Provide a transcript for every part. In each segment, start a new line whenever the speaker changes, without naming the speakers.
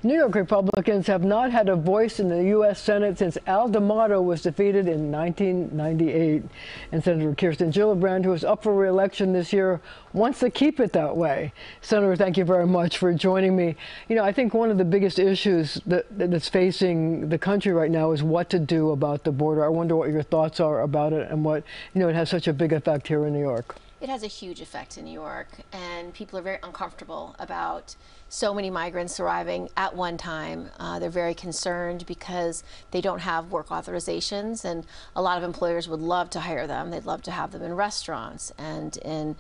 New York Republicans have not had a voice in the U.S. Senate since Al D'Amato was defeated in 1998. And Senator Kirsten Gillibrand, who is up for re-election this year, wants to keep it that way. Senator, thank you very much for joining me. You know, I think one of the biggest issues that's facing the country right now is what to do about the border. I wonder what your thoughts are about it and what, it has such a big effect here in New York.
It has a huge effect in New York, and people are very uncomfortable about so many migrants arriving at one time. They're very concerned because they don't have work authorizations, and a lot of employers would love to hire them. They'd love to have them in restaurants and in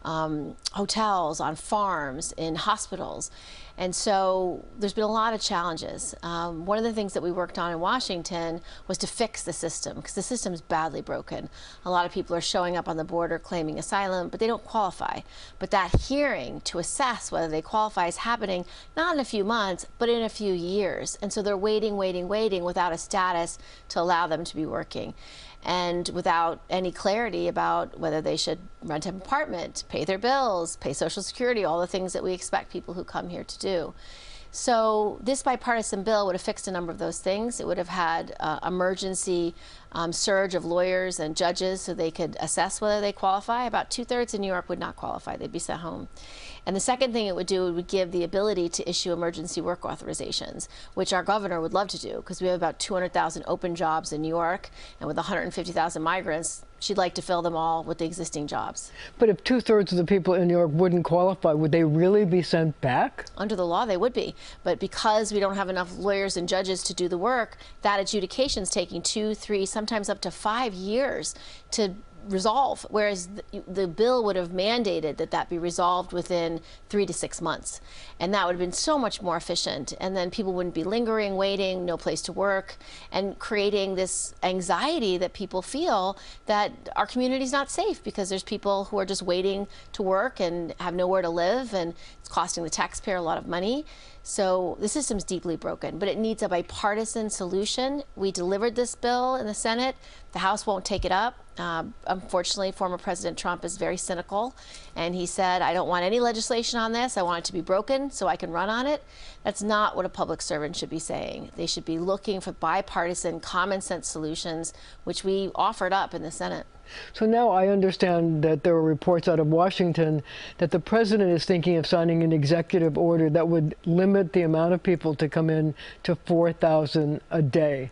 hotels, on farms, in hospitals. And so there's been a lot of challenges. One of the things that we worked on in Washington was to fix the system, because the system's badly broken. A lot of people are showing up on the border claiming asylum, but they don't qualify. But that hearing to assess whether they qualify is happening not in a few months, but in a few years. And so they're waiting without a status to allow them to be working, and without any clarity about whether they should rent an apartment, pay their bills, pay Social Security, all the things that we expect people who come here to do. So this bipartisan bill would have fixed a number of those things. It would have had emergency surge of lawyers and judges so they could assess whether they qualify. About 2/3 in New York would not qualify. They'd be sent home. And the second thing it would do, it would give the ability to issue emergency work authorizations, which our governor would love to do, because we have about 200,000 open jobs in New York, and with 150,000 migrants, she'd like to fill them all with the existing jobs.
But if 2/3 of the people in New York wouldn't qualify, would they really be sent back?
Under the law, they would be. But because we don't have enough lawyers and judges to do the work, that adjudication is taking 2, 3, sometimes up to 5 years to resolve, whereas the bill would have mandated that that be resolved within 3 to 6 months. And that would have been so much more efficient. And then people wouldn't be lingering, waiting, no place to work, and creating this anxiety that people feel that our community is not safe because there's people who are just waiting to work and have nowhere to live, and it's costing the taxpayer a lot of money. So the system's deeply broken, but it needs a bipartisan solution. We delivered this bill in the Senate. The House won't take it up. Unfortunately, former President Trump is very cynical, and he said, I don't want any legislation on this. I want it to be broken so I can run on it. That's not what a public servant should be saying. They should be looking for bipartisan, common sense solutions, which we offered up in the Senate.
So now I understand that there are reports out of Washington that the president is thinking of signing an executive order that would limit the amount of people to come in to 4,000 a day.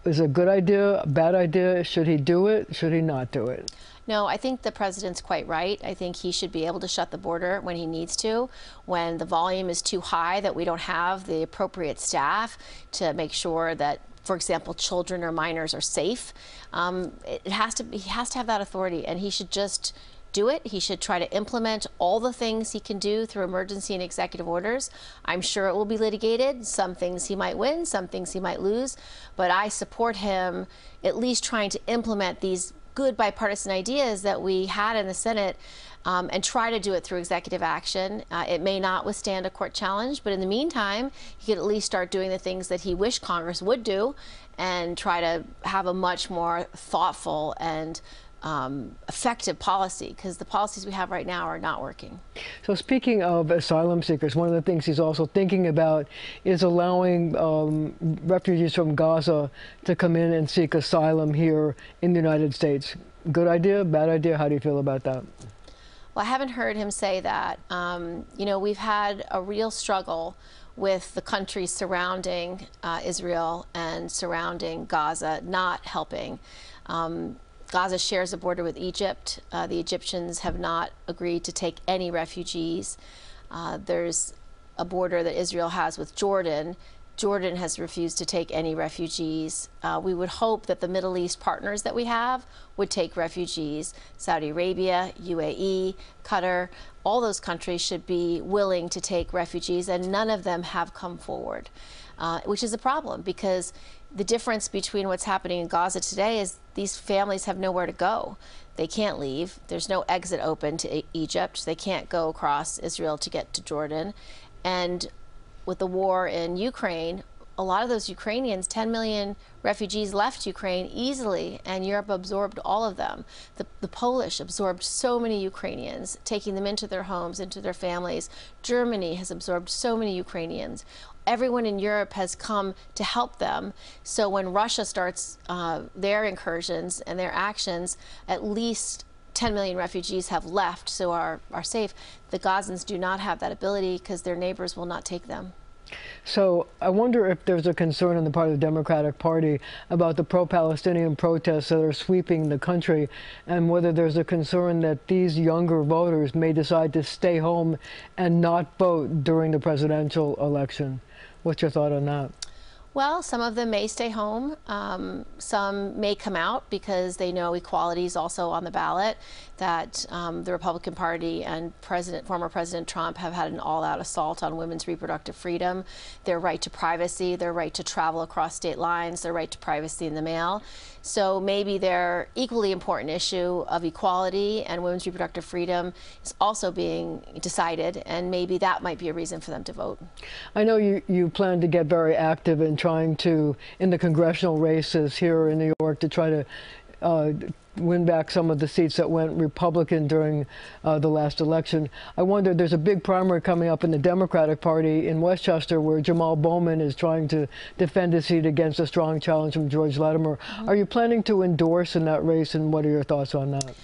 Is it a good idea, a bad idea? Should he do it? Should he not do it?
No, I think the president's quite right. I think he should be able to shut the border when he needs to, when the volume is too high, that we don't have the appropriate staff to make sure that, for example, children or minors are safe. He has to have that authority, and he should just do it. He should try to implement all the things he can do through emergency and executive orders. I'm sure it will be litigated. Some things he might win, some things he might lose, but I support him at least trying to implement these good bipartisan ideas that we had in the Senate, and try to do it through executive action. It may not withstand a court challenge, but in the meantime, he could at least start doing the things that he wished Congress would do and try to have a much more thoughtful and effective policy, because the policies we have right now are not working.
So speaking of asylum seekers, one of the things he's also thinking about is allowing refugees from Gaza to come in and seek asylum here in the United States. Good idea, bad idea? How do you feel about that?
Well, I haven't heard him say that. You know, we've had a real struggle with the countries surrounding Israel and surrounding Gaza not helping. Gaza shares a border with Egypt. The Egyptians have not agreed to take any refugees. There's a border that Israel has with Jordan. Jordan has refused to take any refugees. We would hope that the Middle East partners that we have would take refugees. Saudi Arabia, UAE, Qatar, all those countries should be willing to take refugees, and none of them have come forward, which is a problem, because the difference between what's happening in Gaza today is these families have nowhere to go. They can't leave. There's no exit open to Egypt. They can't go across Israel to get to Jordan. And with the war in Ukraine, a lot of those Ukrainians, 10 million refugees left Ukraine easily, and Europe absorbed all of them. The Polish absorbed so many Ukrainians, taking them into their homes, into their families. Germany has absorbed so many Ukrainians. Everyone in Europe has come to help them. So when Russia starts their incursions and their actions, at least 10 million refugees have left, so are safe. The Gazans do not have that ability because their neighbors will not take them.
So I wonder if there's a concern on the part of the Democratic Party about the pro-Palestinian protests that are sweeping the country, and whether there's a concern that these younger voters may decide to stay home and not vote during the presidential election. What's your thought on that?
Well, some of them may stay home. Some may come out because they know equality is also on the ballot, that the Republican Party and former President Trump have had an all-out assault on women's reproductive freedom, their right to privacy, their right to travel across state lines, their right to privacy in the mail. So maybe their equally important issue of equality and women's reproductive freedom is also being decided, and maybe that might be a reason for them to vote.
I know you plan to get very active in trying to, in the congressional races here in New York, to try to win back some of the seats that went Republican during the last election. I wonder, there's a big primary coming up in the Democratic Party in Westchester where Jamal Bowman is trying to defend his seat against a strong challenge from George Latimer. Are you planning to endorse in that race, and what are your thoughts on that?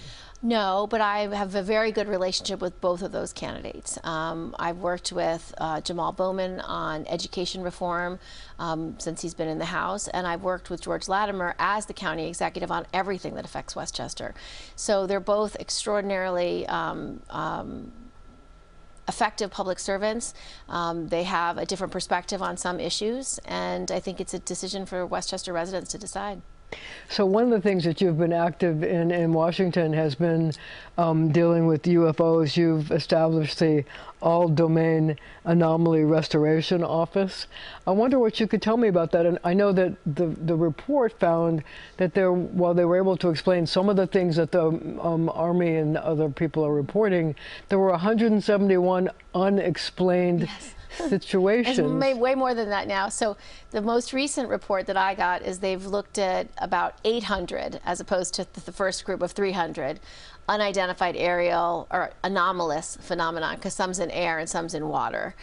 No, but I have a very good relationship with both of those candidates. I've worked with Jamal Bowman on education reform since he's been in the House, and I've worked with George Latimer as the county executive on everything that affects Westchester. So they're both extraordinarily effective public servants. They have a different perspective on some issues, and I think it's a decision for Westchester residents to decide.
So one of the things that you've been active in Washington has been dealing with UFOs. You've established the All-Domain Anomaly Restoration Office. I wonder what you could tell me about that. And I know that the report found that while they were able to explain some of the things that the Army and other people are reporting, there were 171 unexplained situations.
It's way more than that now. So the most recent report that I got is they've looked at about 800, as opposed to the first group of 300, unidentified aerial or anomalous phenomenon, because some's in air and some's in water.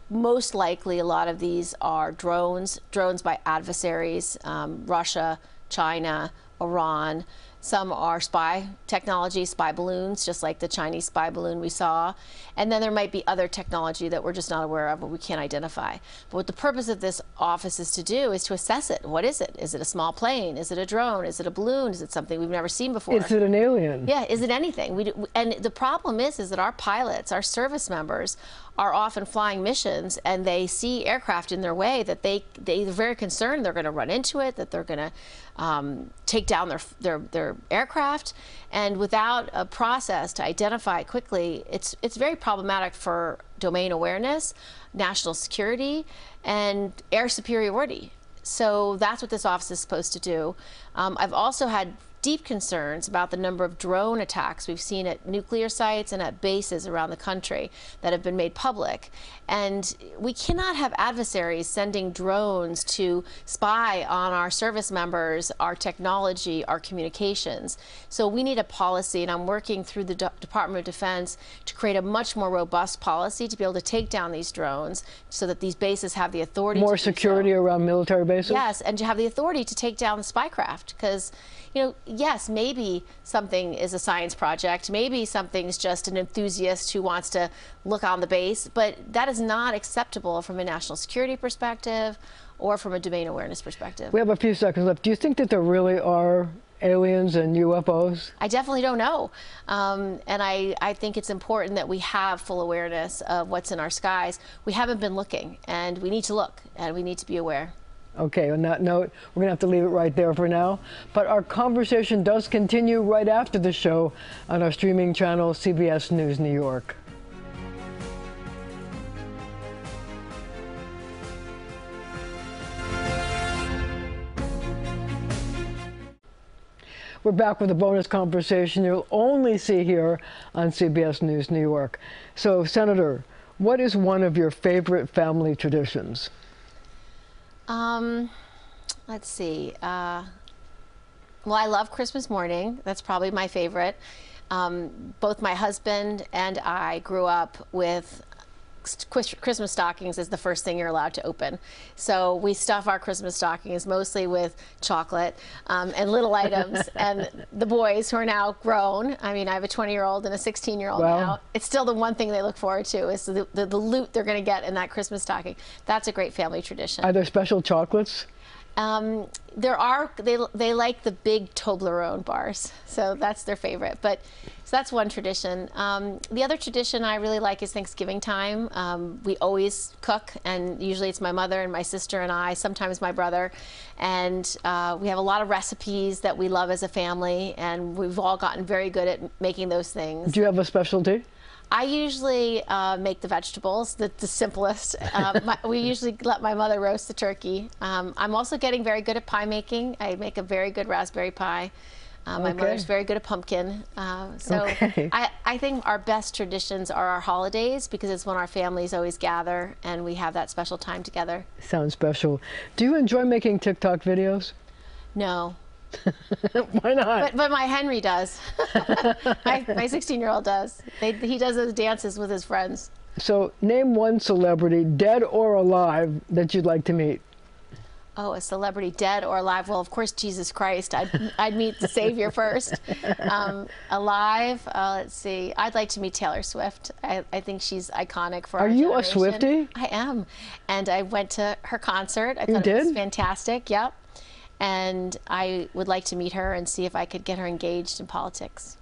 Most likely a lot of these are drones by adversaries, Russia, China, Iran. Some are spy technology, spy balloons, just like the Chinese spy balloon we saw. And then there might be other technology that we're just not aware of, but we can't identify. But what the purpose of this office is to do is to assess it. What is it? Is it a small plane? Is it a drone? Is it a balloon? Is it something we've never seen before?
Is it an alien?
Yeah, is it anything? And the problem is that our pilots, our service members, are often flying missions, and they see aircraft in their way that they're very concerned they're going to run into it, that they're going to take down their aircraft, and without a process to identify it quickly, it's very problematic for domain awareness, national security, and air superiority. So that's what this office is supposed to do. I've also had deep concerns about the number of drone attacks we've seen at nuclear sites and at bases around the country that have been made public. And we cannot have adversaries sending drones to spy on our service members, our technology, our communications. So we need a policy, and I'm working through the Department of Defense to create a much more robust policy to be able to take down these drones so that these bases have the authority to do so.
More security around military bases?
Yes, and to have the authority to take down the spycraft, because, you know, yes, maybe something is a science project, maybe something's just an enthusiast who wants to look on the base, but that is not acceptable from a national security perspective or from a domain awareness perspective.
We have a few seconds left. Do you think that there really are aliens and UFOs?
I definitely don't know. And I think it's important that we have full awareness of what's in our skies. We haven't been looking, and we need to look, and we need to be aware.
Okay, on that note, we're going to have to leave it right there for now. But our conversation does continue right after the show on our streaming channel, CBS News New York. We're back with a bonus conversation you'll only see here on CBS News New York. So, Senator, what is one of your favorite family traditions?
Um, let's see. Well, I love Christmas morning. That's probably my favorite. Both my husband and I grew up with Christmas stockings is the first thing you're allowed to open. So we stuff our Christmas stockings mostly with chocolate and little items. And the boys, who are now grown, I mean, I have a 20-year-old and a 16-year-old now. It's still the one thing they look forward to is the loot they're going to get in that Christmas stocking. That's a great family tradition.
Are there special chocolates?
There are, they like the big Toblerone bars, so that's their favorite. But so that's one tradition. The other tradition I really like is Thanksgiving time. We always cook, and usually it's my mother and my sister and I, sometimes my brother, and we have a lot of recipes that we love as a family, and we've all gotten very good at making those things.
Do you have a specialty?
I usually make the vegetables, the simplest. We usually let my mother roast the turkey. I'm also getting very good at pie making. I make a very good raspberry pie. My mother's very good at pumpkin. I think our best traditions are our holidays, because it's when our families always gather and we have that special time together.
Sounds special. Do you enjoy making TikTok videos?
No.
Why not?
But my Henry does. my 16-year-old does. He does those dances with his friends.
So name one celebrity, dead or alive, that you'd like to meet.
Oh, a celebrity, dead or alive? Well, of course, Jesus Christ. I'd meet the Savior first. Alive, let's see. I'd like to meet Taylor Swift. I think she's iconic for our generation.
Are you a Swiftie?
I am. And I went to her concert. I thought it was fantastic. Yep. And I would like to meet her and see if I could get her engaged in politics.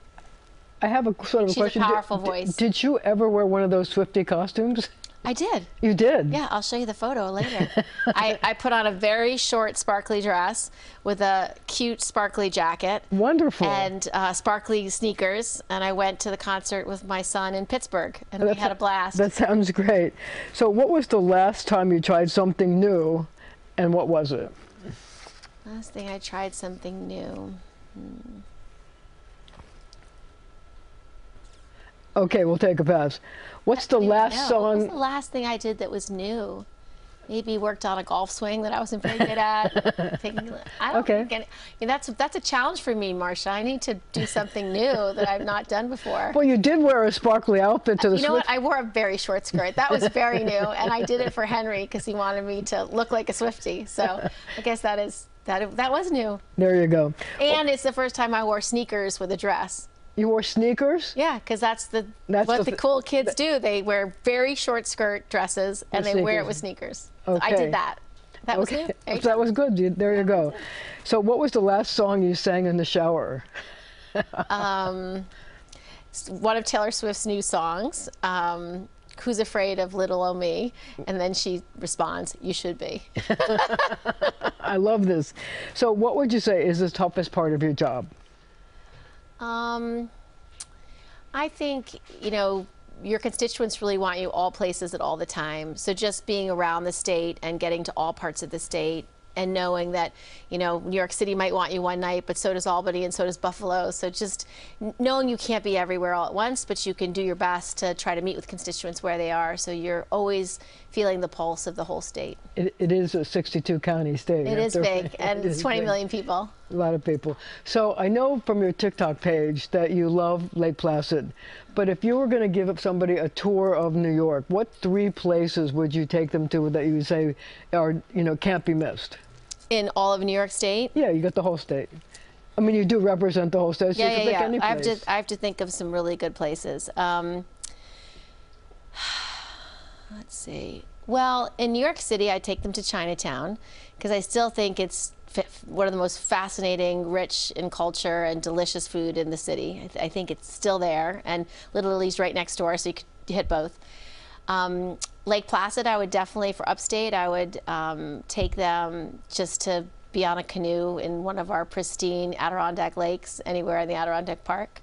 I have a sort of a question.
She's a powerful voice.
Did you ever wear one of those Swiftie costumes?
I did.
You did?
Yeah, I'll show you the photo later. I put on a very short, sparkly dress with a cute, sparkly jacket.
Wonderful.
And sparkly sneakers. And I went to the concert with my son in Pittsburgh, and we had a blast. That
sounds great. So what was the last time you tried something new, and what was it?
Last thing I tried something new.
Okay, we'll take a pass. What's the last song?
What was the last thing I did that was new? Maybe worked on a golf swing that I wasn't very good at. I don't think that's a challenge for me, Marcia. I need to do something new that I've not done before.
Well, you did wear a sparkly outfit to the
You know what? I wore a very short skirt. That was very new, and I did it for Henry because he wanted me to look like a Swiftie. So I guess that was new.
There you go.
And it's the first time I wore sneakers with a dress.
You wore sneakers?
Yeah, because that's what the cool kids do. They wear very short skirt dresses and they wear it with sneakers. Okay. So I did that. That was new.
That was good. There you go. So what was the last song you sang in the shower?
One of Taylor Swift's new songs. Who's Afraid of Little O' Me? And then she responds, "You should be."
I love this. So what would you say is the toughest part of your job?
I think, your constituents really want you all places at all the time. So just being around the state and getting to all parts of the state, and knowing that, New York City might want you one night, but so does Albany and so does Buffalo. So just knowing you can't be everywhere all at once, but you can do your best to try to meet with constituents where they are. So you're always feeling the pulse of the whole state.
It is a 62-county state.
It is big, and it's 20 million people.
A lot of people. So I know from your TikTok page that you love Lake Placid, but if you were going to give up somebody a tour of New York, what 3 places would you take them to that you would say are, can't be missed? In
all of New York State?
Yeah, you got the whole state. I mean, you do represent the whole state, so you can pick any place.
I have to think of some really good places. Let's see. Well, in New York City, I take them to Chinatown because I still think it's one of the most fascinating, rich in culture and delicious food in the city. I think it's still there, and Little Italy's right next door, so you could hit both. Lake Placid, I would definitely, for upstate, I would take them just to be on a canoe in one of our pristine Adirondack lakes, anywhere in the Adirondack Park.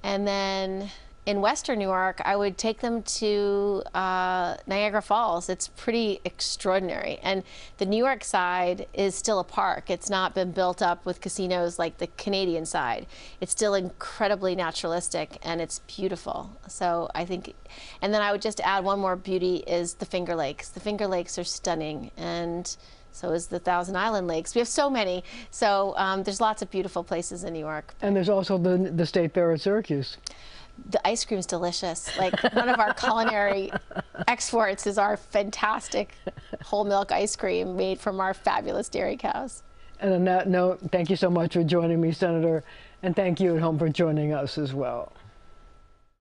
And then in Western New York, I would take them to Niagara Falls. It's pretty extraordinary. And the New York side is still a park. It's not been built up with casinos like the Canadian side. It's still incredibly naturalistic, and it's beautiful. So I think, and then I would just add one more beauty is the Finger Lakes. The Finger Lakes are stunning, and So is the Thousand Island Lakes. We have so many. So there's lots of beautiful places in New York.
And there's also the State Fair at Syracuse.
The ice cream's delicious. Like, one of our culinary exports is our fantastic whole milk ice cream made from our fabulous dairy cows.
And on that note, thank you so much for joining me, Senator, and thank you at home for joining us as well.